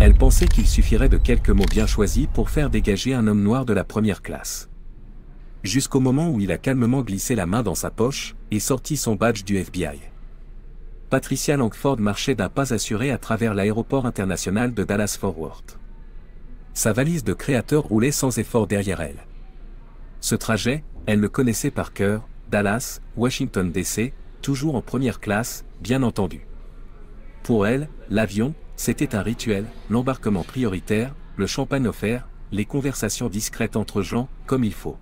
Elle pensait qu'il suffirait de quelques mots bien choisis pour faire dégager un homme noir de la première classe. Jusqu'au moment où il a calmement glissé la main dans sa poche et sorti son badge du FBI. Patricia Langford marchait d'un pas assuré à travers l'aéroport international de Dallas-Fort Worth. Sa valise de créateur roulait sans effort derrière elle. Ce trajet, elle le connaissait par cœur, Dallas, Washington DC, toujours en première classe, bien entendu. Pour elle, l'avion, c'était un rituel, l'embarquement prioritaire, le champagne offert, les conversations discrètes entre gens, comme il faut.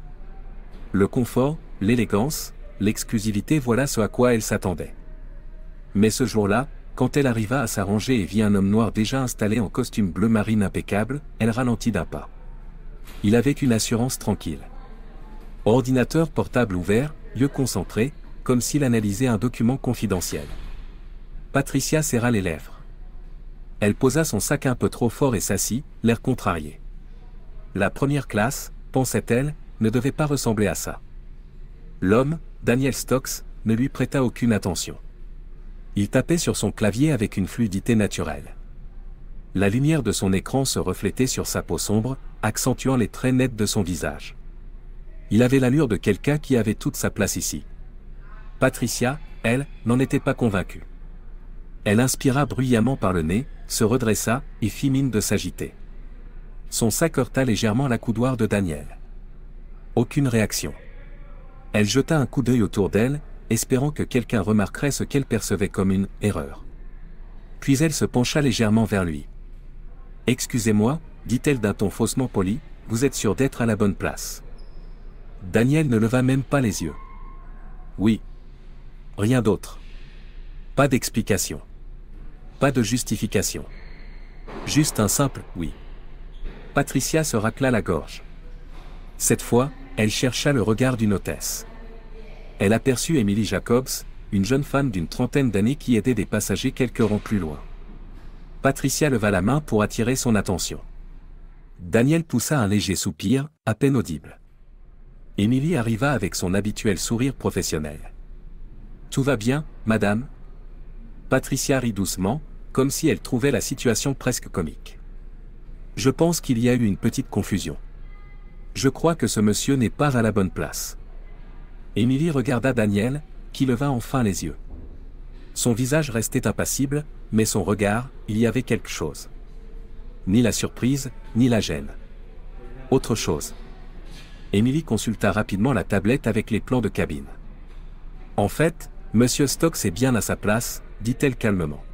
Le confort, l'élégance, l'exclusivité, voilà ce à quoi elle s'attendait. Mais ce jour-là, quand elle arriva à s'arranger et vit un homme noir déjà installé en costume bleu marine impeccable, elle ralentit d'un pas. Il avait une assurance tranquille. Ordinateur portable ouvert, yeux concentrés, comme s'il analysait un document confidentiel. Patricia serra les lèvres. Elle posa son sac un peu trop fort et s'assit, l'air contrarié. La première classe, pensait-elle, ne devait pas ressembler à ça. L'homme, Daniel Stokes, ne lui prêta aucune attention. Il tapait sur son clavier avec une fluidité naturelle. La lumière de son écran se reflétait sur sa peau sombre, accentuant les traits nets de son visage. Il avait l'allure de quelqu'un qui avait toute sa place ici. Patricia, elle, n'en était pas convaincue. Elle inspira bruyamment par le nez, se redressa, et fit mine de s'agiter. Son sac heurta légèrement la coudoir de Daniel. Aucune réaction. Elle jeta un coup d'œil autour d'elle, espérant que quelqu'un remarquerait ce qu'elle percevait comme une « erreur ». Puis elle se pencha légèrement vers lui. « Excusez-moi », dit-elle d'un ton faussement poli, « vous êtes sûr d'être à la bonne place ?» Daniel ne leva même pas les yeux. « Oui. » Rien d'autre. Pas d'explication. Pas de justification. Juste un simple « oui ». Patricia se racla la gorge. Cette fois, elle chercha le regard d'une hôtesse. Elle aperçut Emily Jacobs, une jeune femme d'une trentaine d'années qui aidait des passagers quelques rangs plus loin. Patricia leva la main pour attirer son attention. Daniel poussa un léger soupir, à peine audible. Emily arriva avec son habituel sourire professionnel. « Tout va bien, madame ?» Patricia rit doucement, comme si elle trouvait la situation presque comique. « Je pense qu'il y a eu une petite confusion. Je crois que ce monsieur n'est pas à la bonne place. » Emily regarda Daniel, qui leva enfin les yeux. Son visage restait impassible, mais son regard, il y avait quelque chose. Ni la surprise, ni la gêne. Autre chose. Emily consulta rapidement la tablette avec les plans de cabine. « En fait, Monsieur Stokes est bien à sa place, » dit-elle calmement.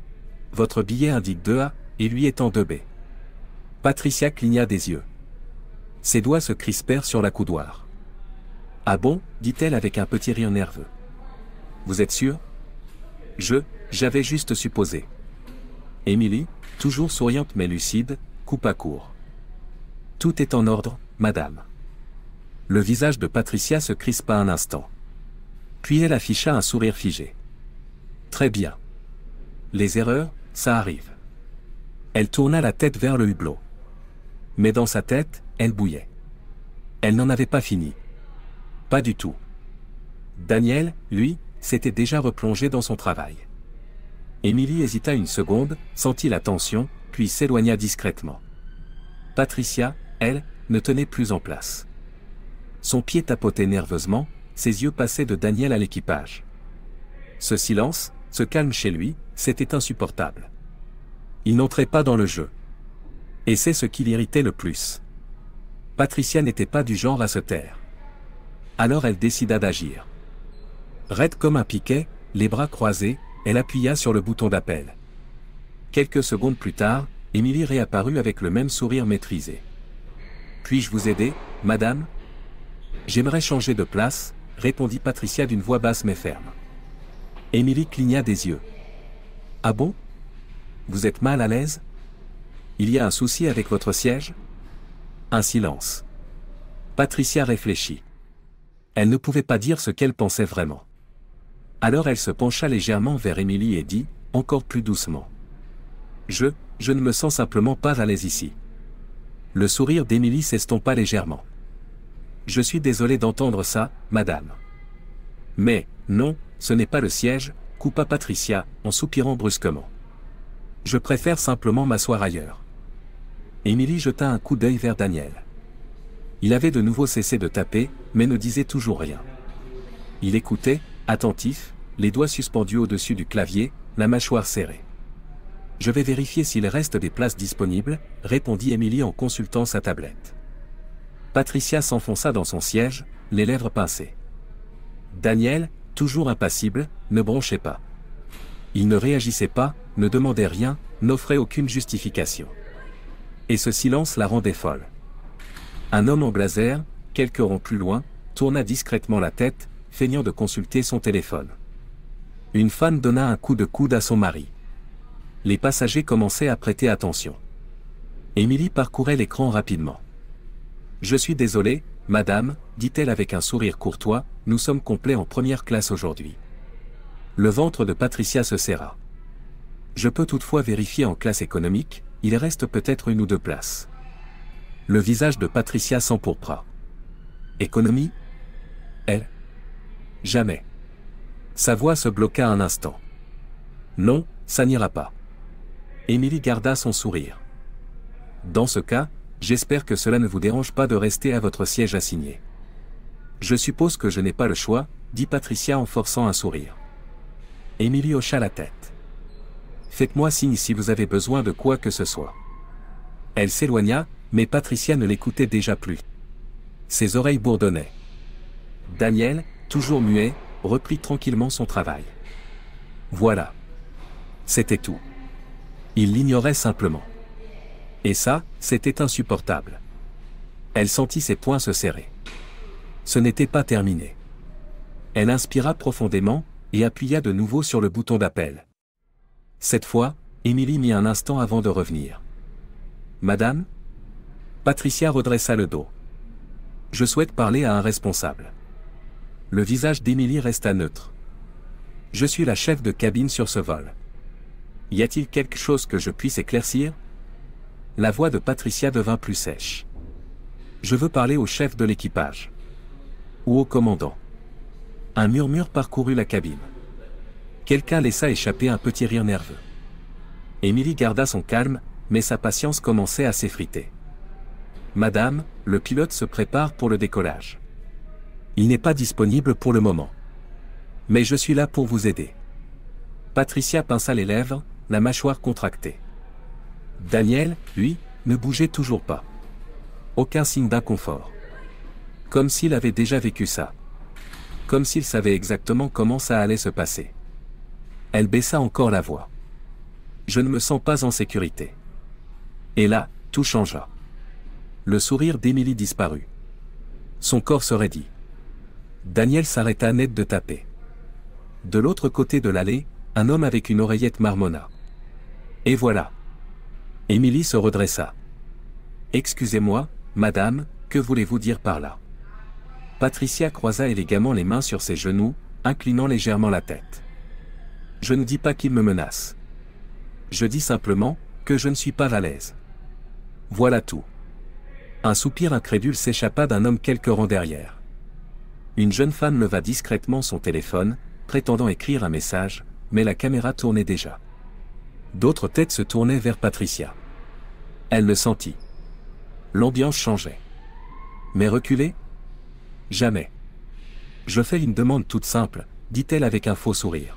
« Votre billet indique 2A, et lui est en 2B. » Patricia cligna des yeux. Ses doigts se crispèrent sur la coudoir. « Ah bon » dit-elle avec un petit rire nerveux. « Vous êtes sûr ?»« J'avais juste supposé. » Emily, toujours souriante mais lucide, coupa court. « Tout est en ordre, madame. » Le visage de Patricia se crispa un instant. Puis elle afficha un sourire figé. « Très bien. Les erreurs, ça arrive. » Elle tourna la tête vers le hublot. Mais dans sa tête, elle bouillait. Elle n'en avait pas fini. Pas du tout. Daniel, lui, s'était déjà replongé dans son travail. Emily hésita une seconde, sentit la tension, puis s'éloigna discrètement. Patricia, elle, ne tenait plus en place. Son pied tapotait nerveusement, ses yeux passaient de Daniel à l'équipage. Ce silence, ce calme chez lui, c'était insupportable. Il n'entrait pas dans le jeu. Et c'est ce qui l'irritait le plus. Patricia n'était pas du genre à se taire. Alors elle décida d'agir. Raide comme un piquet, les bras croisés, elle appuya sur le bouton d'appel. Quelques secondes plus tard, Emily réapparut avec le même sourire maîtrisé. « Puis-je vous aider, madame ?»« J'aimerais changer de place, » répondit Patricia d'une voix basse mais ferme. Emily cligna des yeux. « Ah bon ? Vous êtes mal à l'aise ? Il y a un souci avec votre siège ?» Un silence. Patricia réfléchit. Elle ne pouvait pas dire ce qu'elle pensait vraiment. Alors elle se pencha légèrement vers Emily et dit, encore plus doucement. « Je ne me sens simplement pas à l'aise ici. » Le sourire d'Emily s'estompa légèrement. « Je suis désolé d'entendre ça, madame. »« Mais, non, ce n'est pas le siège, » coupa Patricia, en soupirant brusquement. « Je préfère simplement m'asseoir ailleurs. » Émilie jeta un coup d'œil vers Daniel. Il avait de nouveau cessé de taper, mais ne disait toujours rien. Il écoutait, attentif, les doigts suspendus au-dessus du clavier, la mâchoire serrée. « Je vais vérifier s'il reste des places disponibles », répondit Émilie en consultant sa tablette. Patricia s'enfonça dans son siège, les lèvres pincées. Daniel, toujours impassible, ne bronchait pas. Il ne réagissait pas, ne demandait rien, n'offrait aucune justification. Et ce silence la rendait folle. Un homme en blazer, quelques rangs plus loin, tourna discrètement la tête, feignant de consulter son téléphone. Une femme donna un coup de coude à son mari. Les passagers commençaient à prêter attention. Émilie parcourait l'écran rapidement. « Je suis désolée, madame, dit-elle avec un sourire courtois, nous sommes complets en première classe aujourd'hui. » Le ventre de Patricia se serra. « Je peux toutefois vérifier en classe économique, il reste peut-être 1 ou 2 places. » Le visage de Patricia s'empourpra. « Économie ? Elle ? Jamais. » Sa voix se bloqua un instant. « Non, ça n'ira pas. » Émilie garda son sourire. « Dans ce cas, j'espère que cela ne vous dérange pas de rester à votre siège assigné. »« Je suppose que je n'ai pas le choix, » dit Patricia en forçant un sourire. Émilie hocha la tête. « Faites-moi signe si vous avez besoin de quoi que ce soit. » Elle s'éloigna, mais Patricia ne l'écoutait déjà plus. Ses oreilles bourdonnaient. Daniel, toujours muet, reprit tranquillement son travail. Voilà. C'était tout. Il l'ignorait simplement. Et ça, c'était insupportable. Elle sentit ses poings se serrer. Ce n'était pas terminé. Elle inspira profondément, et appuya de nouveau sur le bouton d'appel. Cette fois, Émilie mit un instant avant de revenir. « Madame ?» Patricia redressa le dos. « Je souhaite parler à un responsable. » Le visage d'Émilie resta neutre. « Je suis la chef de cabine sur ce vol. Y a-t-il quelque chose que je puisse éclaircir ?» La voix de Patricia devint plus sèche. « Je veux parler au chef de l'équipage. » Ou au commandant. Un murmure parcourut la cabine. Quelqu'un laissa échapper un petit rire nerveux. Émilie garda son calme, mais sa patience commençait à s'effriter. « Madame, le pilote se prépare pour le décollage. Il n'est pas disponible pour le moment. Mais je suis là pour vous aider. » Patricia pinça les lèvres, la mâchoire contractée. Daniel, lui, ne bougeait toujours pas. Aucun signe d'inconfort. Comme s'il avait déjà vécu ça. Comme s'il savait exactement comment ça allait se passer. Elle baissa encore la voix. « Je ne me sens pas en sécurité. » Et là, tout changea. Le sourire d'Émilie disparut. Son corps se raidit. Daniel s'arrêta net de taper. De l'autre côté de l'allée, un homme avec une oreillette marmonna. « Et voilà. » Émilie se redressa. « Excusez-moi, madame, que voulez-vous dire par là ?» Patricia croisa élégamment les mains sur ses genoux, inclinant légèrement la tête. « Je ne dis pas qu'il me menace. Je dis simplement que je ne suis pas à l'aise. Voilà tout. » Un soupir incrédule s'échappa d'un homme quelques rangs derrière. Une jeune femme leva discrètement son téléphone, prétendant écrire un message, mais la caméra tournait déjà. D'autres têtes se tournaient vers Patricia. Elle le sentit. L'ambiance changeait. Mais reculer ? Jamais. Je fais une demande toute simple, dit-elle avec un faux sourire.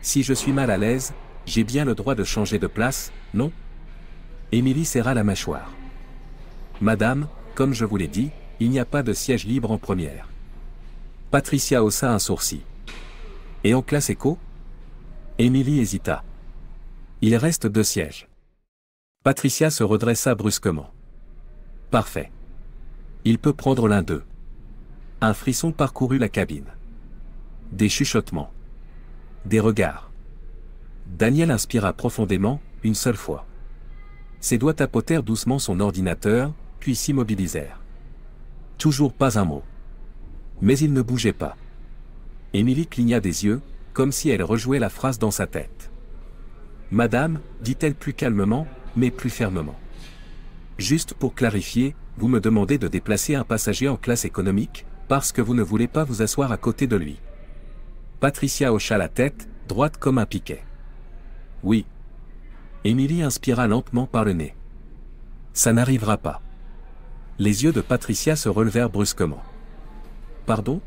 Si je suis mal à l'aise, j'ai bien le droit de changer de place, non ? Émilie serra la mâchoire. Madame, comme je vous l'ai dit, il n'y a pas de siège libre en première. Patricia haussa un sourcil. Et en classe éco ? Émilie hésita. Il reste 2 sièges. Patricia se redressa brusquement. Parfait. Il peut prendre l'un d'eux. Un frisson parcourut la cabine. Des chuchotements. Des regards. Daniel inspira profondément, une seule fois. Ses doigts tapotèrent doucement son ordinateur, puis s'immobilisèrent. Toujours pas un mot. Mais il ne bougeait pas. Émilie cligna des yeux, comme si elle rejouait la phrase dans sa tête. « Madame, dit-elle plus calmement, mais plus fermement. Juste pour clarifier, vous me demandez de déplacer un passager en classe économique, parce que vous ne voulez pas vous asseoir à côté de lui. » Patricia hocha la tête, droite comme un piquet. « Oui. » Émilie inspira lentement par le nez. « Ça n'arrivera pas. Les yeux de Patricia se relevèrent brusquement. Pardon?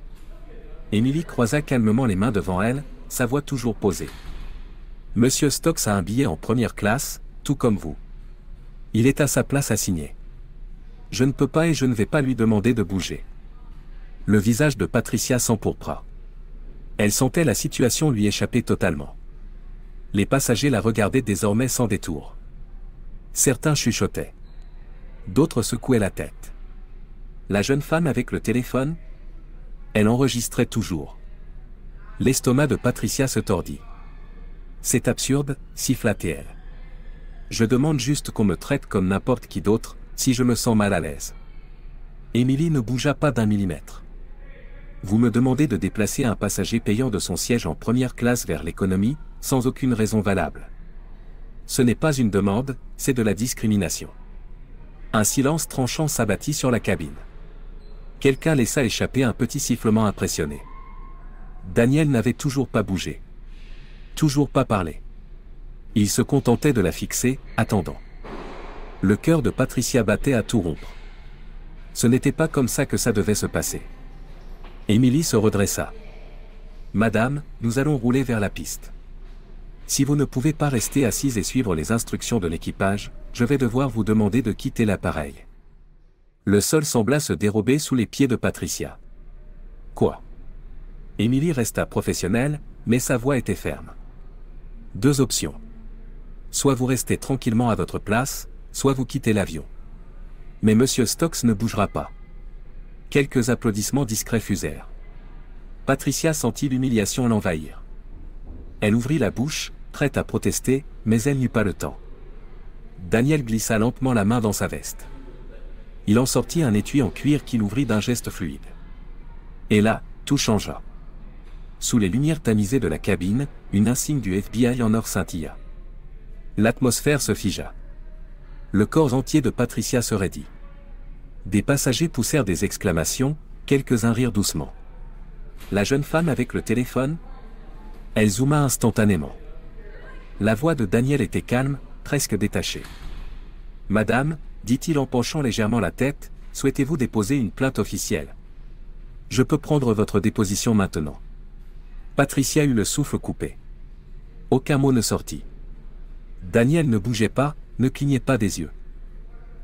Émilie croisa calmement les mains devant elle, sa voix toujours posée. Monsieur Stokes a un billet en première classe, tout comme vous. Il est à sa place à signer. Je ne peux pas et je ne vais pas lui demander de bouger. Le visage de Patricia s'empourpra. Elle sentait la situation lui échapper totalement. Les passagers la regardaient désormais sans détour. Certains chuchotaient. D'autres secouaient la tête. La jeune femme avec le téléphone? Elle enregistrait toujours. L'estomac de Patricia se tordit. C'est absurde, siffla-t-elle. Je demande juste qu'on me traite comme n'importe qui d'autre, si je me sens mal à l'aise. Émilie ne bougea pas d'un millimètre. Vous me demandez de déplacer un passager payant de son siège en première classe vers l'économie, sans aucune raison valable. Ce n'est pas une demande, c'est de la discrimination. Un silence tranchant s'abattit sur la cabine. Quelqu'un laissa échapper un petit sifflement impressionné. Daniel n'avait toujours pas bougé. Toujours pas parlé. Il se contentait de la fixer, attendant. Le cœur de Patricia battait à tout rompre. Ce n'était pas comme ça que ça devait se passer. Émilie se redressa. Madame, nous allons rouler vers la piste. Si vous ne pouvez pas rester assise et suivre les instructions de l'équipage, je vais devoir vous demander de quitter l'appareil. Le sol sembla se dérober sous les pieds de Patricia. Quoi? Émilie resta professionnelle, mais sa voix était ferme. Deux options. Soit vous restez tranquillement à votre place, soit vous quittez l'avion. Mais Monsieur Stokes ne bougera pas. Quelques applaudissements discrets fusèrent. Patricia sentit l'humiliation l'envahir. Elle ouvrit la bouche, prête à protester, mais elle n'eut pas le temps. Daniel glissa lentement la main dans sa veste. Il en sortit un étui en cuir qu'il ouvrit d'un geste fluide. Et là, tout changea. Sous les lumières tamisées de la cabine, une insigne du FBI en or scintilla. L'atmosphère se figea. Le corps entier de Patricia se raidit. Des passagers poussèrent des exclamations, quelques-uns rirent doucement. La jeune femme avec le téléphone? Elle zooma instantanément. La voix de Daniel était calme, presque détachée. Madame, dit-il en penchant légèrement la tête, souhaitez-vous déposer une plainte officielle? Je peux prendre votre déposition maintenant. Patricia eut le souffle coupé. Aucun mot ne sortit. Daniel ne bougeait pas, ne clignait pas des yeux.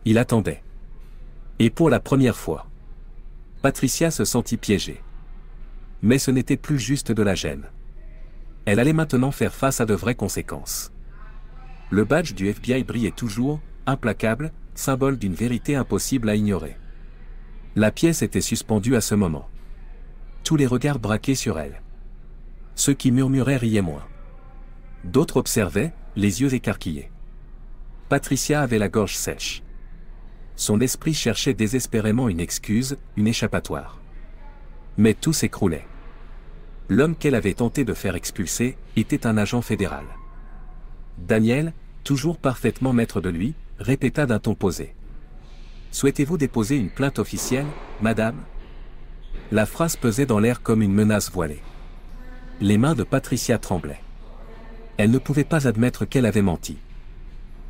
Il attendait. Et pour la première fois, Patricia se sentit piégée. Mais ce n'était plus juste de la gêne. Elle allait maintenant faire face à de vraies conséquences. Le badge du FBI brillait toujours, implacable, symbole d'une vérité impossible à ignorer. La pièce était suspendue à ce moment. Tous les regards braqués sur elle. Ceux qui murmuraient riaient moins. D'autres observaient, les yeux écarquillés. Patricia avait la gorge sèche. Son esprit cherchait désespérément une excuse, une échappatoire. Mais tout s'écroulait. L'homme qu'elle avait tenté de faire expulser, était un agent fédéral. Daniel, toujours parfaitement maître de lui, répéta d'un ton posé. « Souhaitez-vous déposer une plainte officielle, madame ?» La phrase pesait dans l'air comme une menace voilée. Les mains de Patricia tremblaient. Elle ne pouvait pas admettre qu'elle avait menti.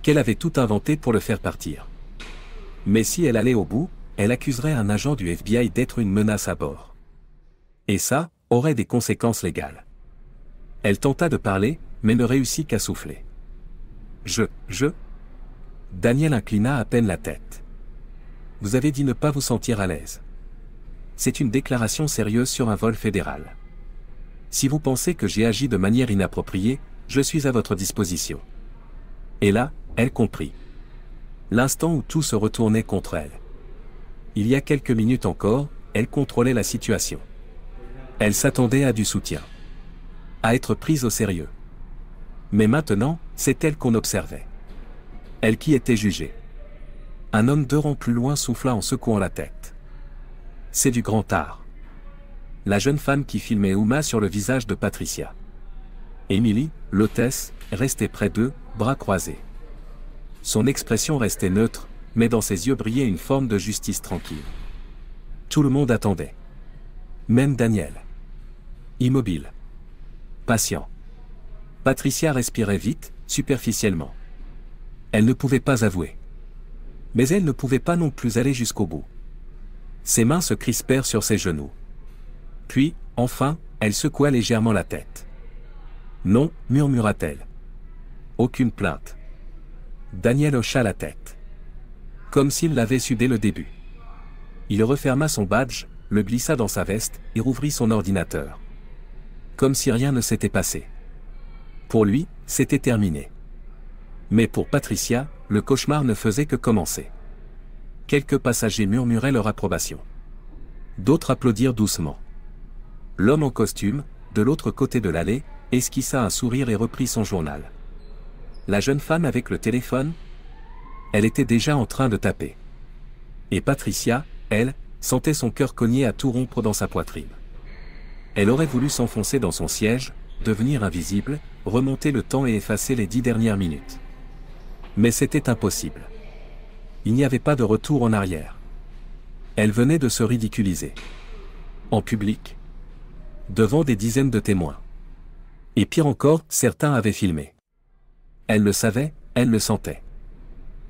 Qu'elle avait tout inventé pour le faire partir. Mais si elle allait au bout, elle accuserait un agent du FBI d'être une menace à bord. Et ça, aurait des conséquences légales. Elle tenta de parler, mais ne réussit qu'à souffler. Daniel inclina à peine la tête. Vous avez dit ne pas vous sentir à l'aise. C'est une déclaration sérieuse sur un vol fédéral. Si vous pensez que j'ai agi de manière inappropriée, je suis à votre disposition. Et là, elle comprit. L'instant où tout se retournait contre elle. Il y a quelques minutes encore, elle contrôlait la situation. Elle s'attendait à du soutien. À être prise au sérieux. Mais maintenant, c'est elle qu'on observait. Elle qui était jugée. Un homme 2 rangs plus loin souffla en secouant la tête. C'est du grand art. La jeune femme qui filmait Uma sur le visage de Patricia. Émilie, l'hôtesse, restait près d'eux, bras croisés. Son expression restait neutre, mais dans ses yeux brillait une forme de justice tranquille. Tout le monde attendait. Même Daniel. Immobile. Patient. Patricia respirait vite, superficiellement. Elle ne pouvait pas avouer. Mais elle ne pouvait pas non plus aller jusqu'au bout. Ses mains se crispèrent sur ses genoux. Puis, enfin, elle secoua légèrement la tête. Non, murmura-t-elle. Aucune plainte. Daniel hocha la tête. Comme s'il l'avait su dès le début. Il referma son badge, le glissa dans sa veste et rouvrit son ordinateur. Comme si rien ne s'était passé. Pour lui, c'était terminé. Mais pour Patricia, le cauchemar ne faisait que commencer. Quelques passagers murmuraient leur approbation. D'autres applaudirent doucement. L'homme en costume, de l'autre côté de l'allée, esquissa un sourire et reprit son journal. La jeune femme avec le téléphone? Elle était déjà en train de taper. Et Patricia, elle, sentait son cœur cogner à tout rompre dans sa poitrine. Elle aurait voulu s'enfoncer dans son siège, devenir invisible, remonter le temps et effacer les 10 dernières minutes. Mais c'était impossible. Il n'y avait pas de retour en arrière. Elle venait de se ridiculiser. En public. Devant des dizaines de témoins. Et pire encore, certains avaient filmé. Elle le savait, elle le sentait.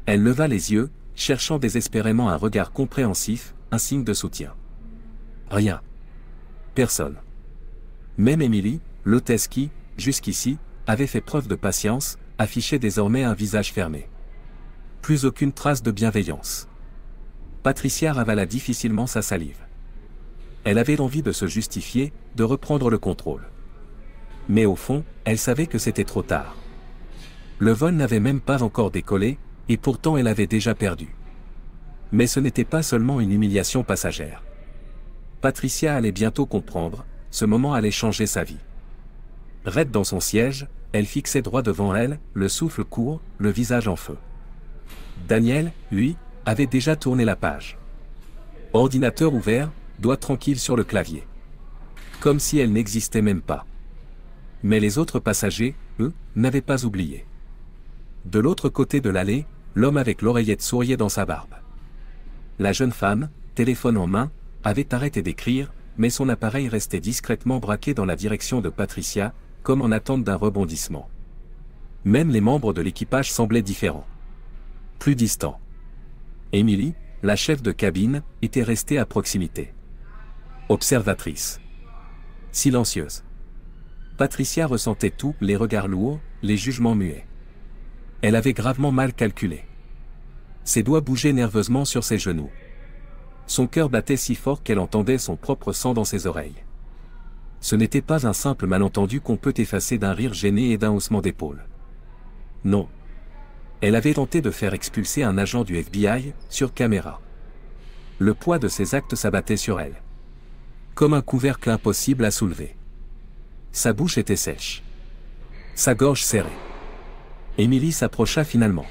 Elle leva les yeux, cherchant désespérément un regard compréhensif, un signe de soutien. Rien. Personne. Même Émilie, l'hôtesse qui, jusqu'ici, avait fait preuve de patience, affichait désormais un visage fermé. Plus aucune trace de bienveillance. Patricia ravala difficilement sa salive. Elle avait l'envie de se justifier, de reprendre le contrôle. Mais au fond, elle savait que c'était trop tard. Le vol n'avait même pas encore décollé, et pourtant elle avait déjà perdu. Mais ce n'était pas seulement une humiliation passagère. Patricia allait bientôt comprendre, ce moment allait changer sa vie. Raide dans son siège, elle fixait droit devant elle, le souffle court, le visage en feu. Daniel, lui, avait déjà tourné la page. Ordinateur ouvert, doigt tranquille sur le clavier. Comme si elle n'existait même pas. Mais les autres passagers, eux, n'avaient pas oublié. De l'autre côté de l'allée, l'homme avec l'oreillette souriait dans sa barbe. La jeune femme, téléphone en main, avait arrêté d'écrire, mais son appareil restait discrètement braqué dans la direction de Patricia, comme en attente d'un rebondissement. Même les membres de l'équipage semblaient différents. Plus distants. Émilie, la chef de cabine, était restée à proximité. Observatrice. Silencieuse. Patricia ressentait tout, les regards lourds, les jugements muets. Elle avait gravement mal calculé. Ses doigts bougeaient nerveusement sur ses genoux. Son cœur battait si fort qu'elle entendait son propre sang dans ses oreilles. Ce n'était pas un simple malentendu qu'on peut effacer d'un rire gêné et d'un haussement d'épaule. Non. Elle avait tenté de faire expulser un agent du FBI, sur caméra. Le poids de ses actes s'abattait sur elle. Comme un couvercle impossible à soulever. Sa bouche était sèche. Sa gorge serrée. Émilie s'approcha finalement.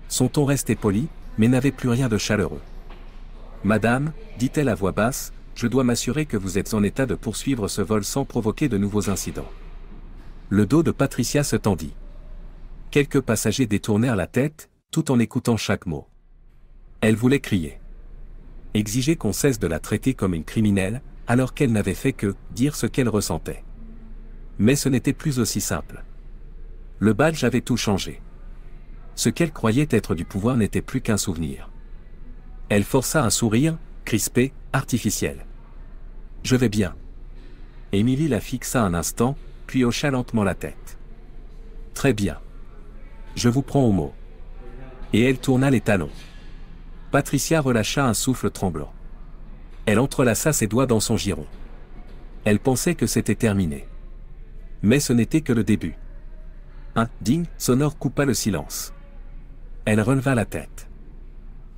Son ton restait poli, mais n'avait plus rien de chaleureux. « Madame, dit-elle à voix basse, je dois m'assurer que vous êtes en état de poursuivre ce vol sans provoquer de nouveaux incidents. » Le dos de Patricia se tendit. Quelques passagers détournèrent la tête, tout en écoutant chaque mot. Elle voulait crier. Exiger qu'on cesse de la traiter comme une criminelle, alors qu'elle n'avait fait que dire ce qu'elle ressentait. Mais ce n'était plus aussi simple. Le badge avait tout changé. Ce qu'elle croyait être du pouvoir n'était plus qu'un souvenir. Elle força un sourire, crispé, artificiel. « Je vais bien. » Émilie la fixa un instant, puis hocha lentement la tête. « Très bien. Je vous prends au mot. » Et elle tourna les talons. Patricia relâcha un souffle tremblant. Elle entrelaça ses doigts dans son giron. Elle pensait que c'était terminé. Mais ce n'était que le début. Un « ding » sonore coupa le silence. Elle releva la tête.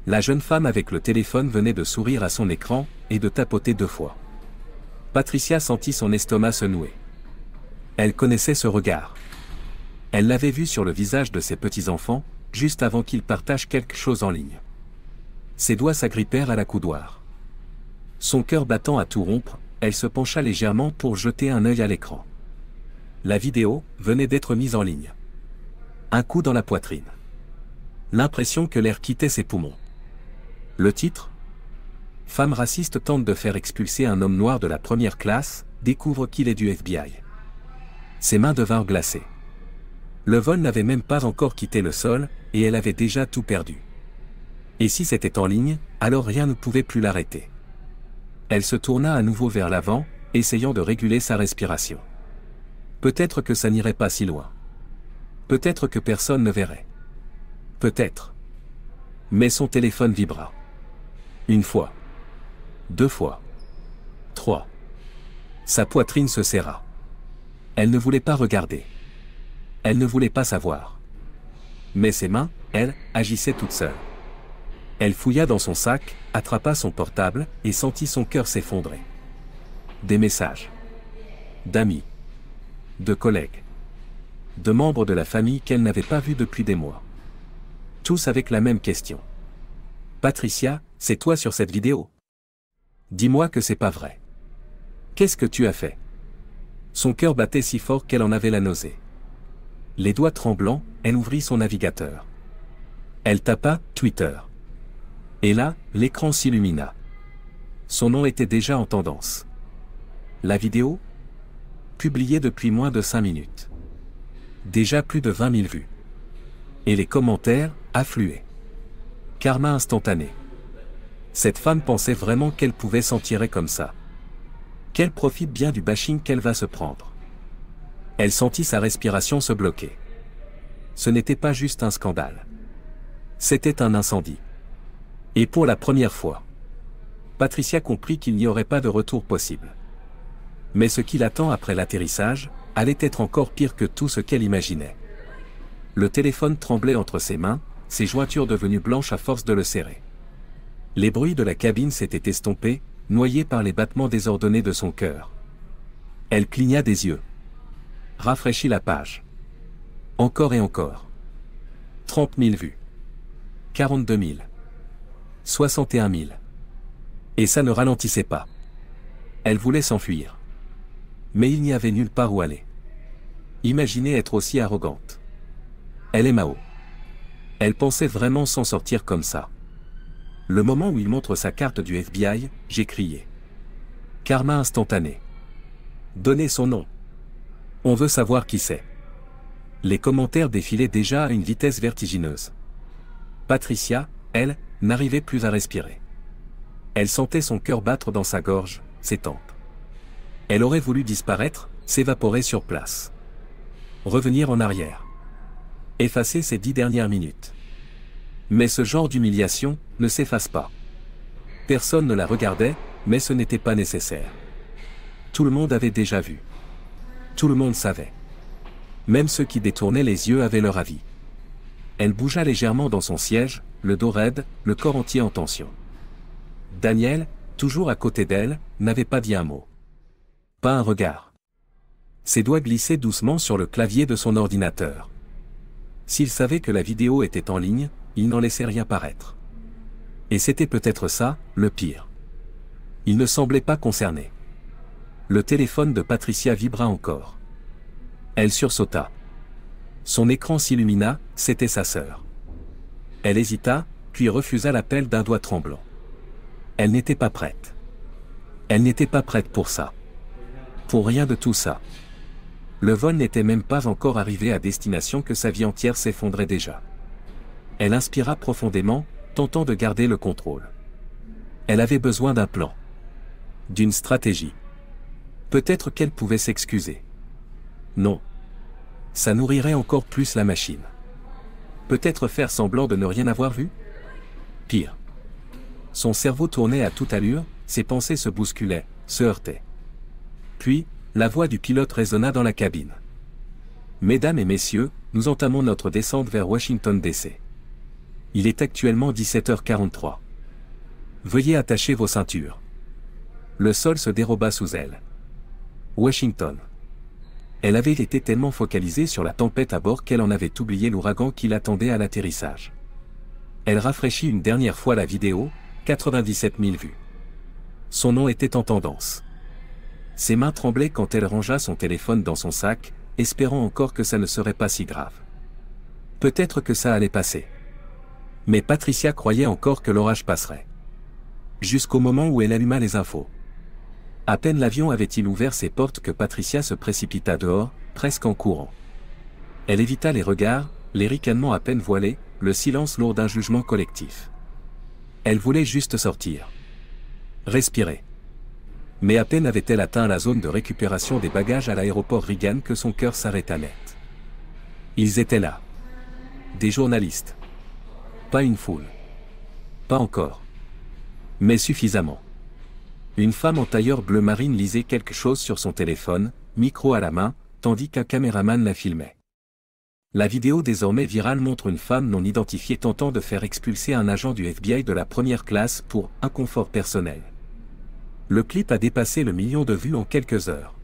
La jeune femme avec le téléphone venait de sourire à son écran, et de tapoter 2 fois. Patricia sentit son estomac se nouer. Elle connaissait ce regard. Elle l'avait vu sur le visage de ses petits-enfants, juste avant qu'ils partagent quelque chose en ligne. Ses doigts s'agrippèrent à la coudoir. Son cœur battant à tout rompre, elle se pencha légèrement pour jeter un œil à l'écran. La vidéo venait d'être mise en ligne. Un coup dans la poitrine. L'impression que l'air quittait ses poumons. Le titre ? Femme raciste tente de faire expulser un homme noir de la première classe, découvre qu'il est du FBI. Ses mains devinrent glacées. Le vol n'avait même pas encore quitté le sol, et elle avait déjà tout perdu. Et si c'était en ligne, alors rien ne pouvait plus l'arrêter. Elle se tourna à nouveau vers l'avant, essayant de réguler sa respiration. Peut-être que ça n'irait pas si loin. Peut-être que personne ne verrait. Peut-être. Mais son téléphone vibra. Une fois. 2 fois. 3. Sa poitrine se serra. Elle ne voulait pas regarder. Elle ne voulait pas savoir. Mais ses mains, elles, agissaient toutes seules. Elle fouilla dans son sac, attrapa son portable, et sentit son cœur s'effondrer. Des messages. D'amis. De collègues. De membres de la famille qu'elle n'avait pas vus depuis des mois. Tous avec la même question. Patricia, c'est toi sur cette vidéo? Dis-moi que c'est pas vrai. Qu'est-ce que tu as fait? Son cœur battait si fort qu'elle en avait la nausée. Les doigts tremblants, elle ouvrit son navigateur. Elle tapa « Twitter ». Et là, l'écran s'illumina. Son nom était déjà en tendance. La vidéo? Publiée depuis moins de 5 minutes. Déjà plus de 20 000 vues. Et les commentaires affluaient. Karma instantané. Cette femme pensait vraiment qu'elle pouvait s'en tirer comme ça. Qu'elle profite bien du bashing qu'elle va se prendre. Elle sentit sa respiration se bloquer. Ce n'était pas juste un scandale. C'était un incendie. Et pour la première fois, Patricia comprit qu'il n'y aurait pas de retour possible. Mais ce qui l'attend après l'atterrissage, allait être encore pire que tout ce qu'elle imaginait. Le téléphone tremblait entre ses mains, ses jointures devenues blanches à force de le serrer. Les bruits de la cabine s'étaient estompés, noyés par les battements désordonnés de son cœur. Elle cligna des yeux. Rafraîchit la page. Encore et encore. 30 000 vues. 42 000. 61 000. Et ça ne ralentissait pas. Elle voulait s'enfuir. Mais il n'y avait nulle part où aller. Imaginez être aussi arrogante. Elle est Mao. Elle pensait vraiment s'en sortir comme ça. Le moment où il montre sa carte du FBI, j'ai crié. Karma instantané. Donnez son nom. On veut savoir qui c'est. Les commentaires défilaient déjà à une vitesse vertigineuse. Patricia, elle, n'arrivait plus à respirer. Elle sentait son cœur battre dans sa gorge, ses tempes. Elle aurait voulu disparaître, s'évaporer sur place. Revenir en arrière. Effacer ces 10 dernières minutes. Mais ce genre d'humiliation ne s'efface pas. Personne ne la regardait, mais ce n'était pas nécessaire. Tout le monde avait déjà vu. Tout le monde savait. Même ceux qui détournaient les yeux avaient leur avis. Elle bougea légèrement dans son siège, le dos raide, le corps entier en tension. Daniel, toujours à côté d'elle, n'avait pas dit un mot. Pas un regard. Ses doigts glissaient doucement sur le clavier de son ordinateur. S'il savait que la vidéo était en ligne, il n'en laissait rien paraître. Et c'était peut-être ça, le pire. Il ne semblait pas concerné. Le téléphone de Patricia vibra encore. Elle sursauta. Son écran s'illumina, c'était sa sœur. Elle hésita, puis refusa l'appel d'un doigt tremblant. Elle n'était pas prête. Elle n'était pas prête pour ça. Pour rien de tout ça. Le vol n'était même pas encore arrivé à destination que sa vie entière s'effondrait déjà. Elle inspira profondément, tentant de garder le contrôle. Elle avait besoin d'un plan. D'une stratégie. Peut-être qu'elle pouvait s'excuser. Non. Ça nourrirait encore plus la machine. Peut-être faire semblant de ne rien avoir vu? Pire. Son cerveau tournait à toute allure, ses pensées se bousculaient, se heurtaient. Puis, la voix du pilote résonna dans la cabine. Mesdames et messieurs, nous entamons notre descente vers Washington DC. Il est actuellement 17h43. Veuillez attacher vos ceintures. Le sol se déroba sous elle. Washington. Elle avait été tellement focalisée sur la tempête à bord qu'elle en avait oublié l'ouragan qui l'attendait à l'atterrissage. Elle rafraîchit une dernière fois la vidéo, 97 000 vues. Son nom était en tendance. Ses mains tremblaient quand elle rangea son téléphone dans son sac, espérant encore que ça ne serait pas si grave. Peut-être que ça allait passer. Mais Patricia croyait encore que l'orage passerait. Jusqu'au moment où elle alluma les infos. À peine l'avion avait-il ouvert ses portes que Patricia se précipita dehors, presque en courant. Elle évita les regards, les ricanements à peine voilés, le silence lourd d'un jugement collectif. Elle voulait juste sortir. Respirer. Mais à peine avait-elle atteint la zone de récupération des bagages à l'aéroport Reagan que son cœur s'arrêta net. Ils étaient là. Des journalistes. Pas une foule. Pas encore. Mais suffisamment. Une femme en tailleur bleu marine lisait quelque chose sur son téléphone, micro à la main, tandis qu'un caméraman la filmait. La vidéo désormais virale montre une femme non identifiée tentant de faire expulser un agent du FBI de la première classe pour inconfort personnel. Le clip a dépassé le million de vues en quelques heures.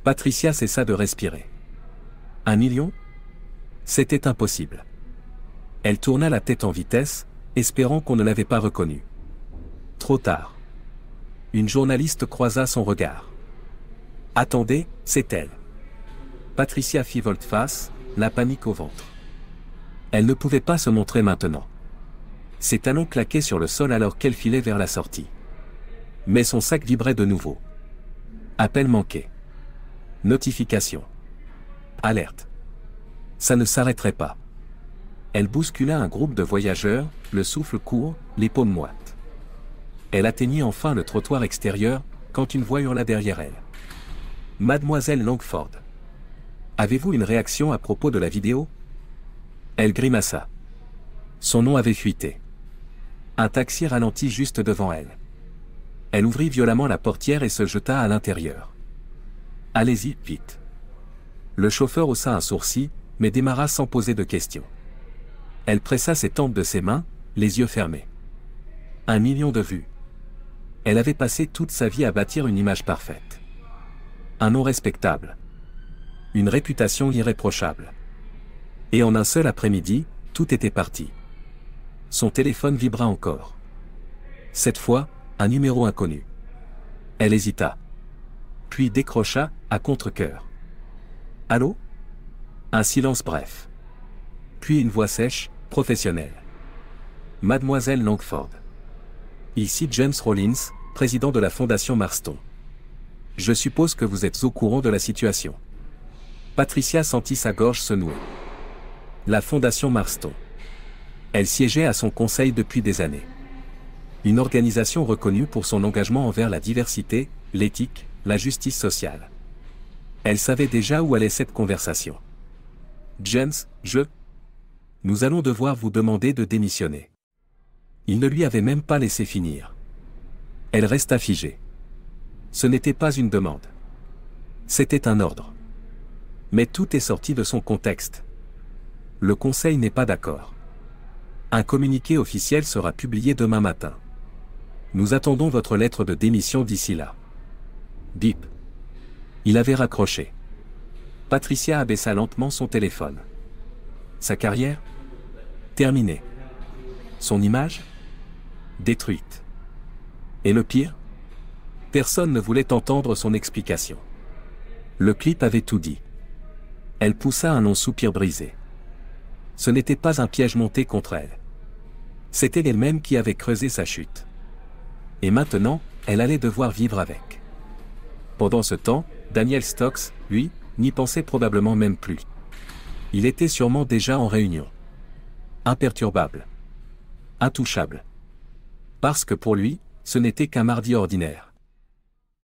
Patricia cessa de respirer. 1 million ? C'était impossible. Elle tourna la tête en vitesse, espérant qu'on ne l'avait pas reconnue. Trop tard. Une journaliste croisa son regard. « Attendez, c'est elle. » Patricia fit volte-face, la panique au ventre. Elle ne pouvait pas se montrer maintenant. Ses talons claquaient sur le sol alors qu'elle filait vers la sortie. Mais son sac vibrait de nouveau. Appel manqué. Notification. Alerte. Ça ne s'arrêterait pas. Elle bouscula un groupe de voyageurs, le souffle court, les paumes moites. Elle atteignit enfin le trottoir extérieur, quand une voix hurla derrière elle. « Mademoiselle Langford. Avez-vous une réaction à propos de la vidéo ?» Elle grimaça. Son nom avait fuité. Un taxi ralentit juste devant elle. Elle ouvrit violemment la portière et se jeta à l'intérieur. « Allez-y, vite. » Le chauffeur haussa un sourcil, mais démarra sans poser de questions. Elle pressa ses tempes de ses mains, les yeux fermés. 1 million de vues. Elle avait passé toute sa vie à bâtir une image parfaite. Un nom respectable. Une réputation irréprochable. Et en un seul après-midi, tout était parti. Son téléphone vibra encore. Cette fois, un numéro inconnu. Elle hésita. Puis décrocha, à contre-cœur. « Allô ?» Un silence bref. Puis une voix sèche, professionnelle. « Mademoiselle Langford. Ici James Rollins, président de la Fondation Marston. Je suppose que vous êtes au courant de la situation. » Patricia sentit sa gorge se nouer. La Fondation Marston. Elle siégeait à son conseil depuis des années. Une organisation reconnue pour son engagement envers la diversité, l'éthique, la justice sociale. Elle savait déjà où allait cette conversation. « James, Nous allons devoir vous demander de démissionner. » Il ne lui avait même pas laissé finir. Elle resta figée. Ce n'était pas une demande. C'était un ordre. Mais tout est sorti de son contexte. Le Conseil n'est pas d'accord. Un communiqué officiel sera publié demain matin. Nous attendons votre lettre de démission d'ici là. Bip. Il avait raccroché. Patricia abaissa lentement son téléphone. Sa carrière ? Terminée. Son image ? Détruite. Et le pire ? Personne ne voulait entendre son explication. Le clip avait tout dit. Elle poussa un long soupir brisé. Ce n'était pas un piège monté contre elle. C'était elle-même qui avait creusé sa chute. Et maintenant, elle allait devoir vivre avec. Pendant ce temps, Daniel Stokes, lui, n'y pensait probablement même plus. Il était sûrement déjà en réunion. Imperturbable. Intouchable. Parce que pour lui, ce n'était qu'un mardi ordinaire.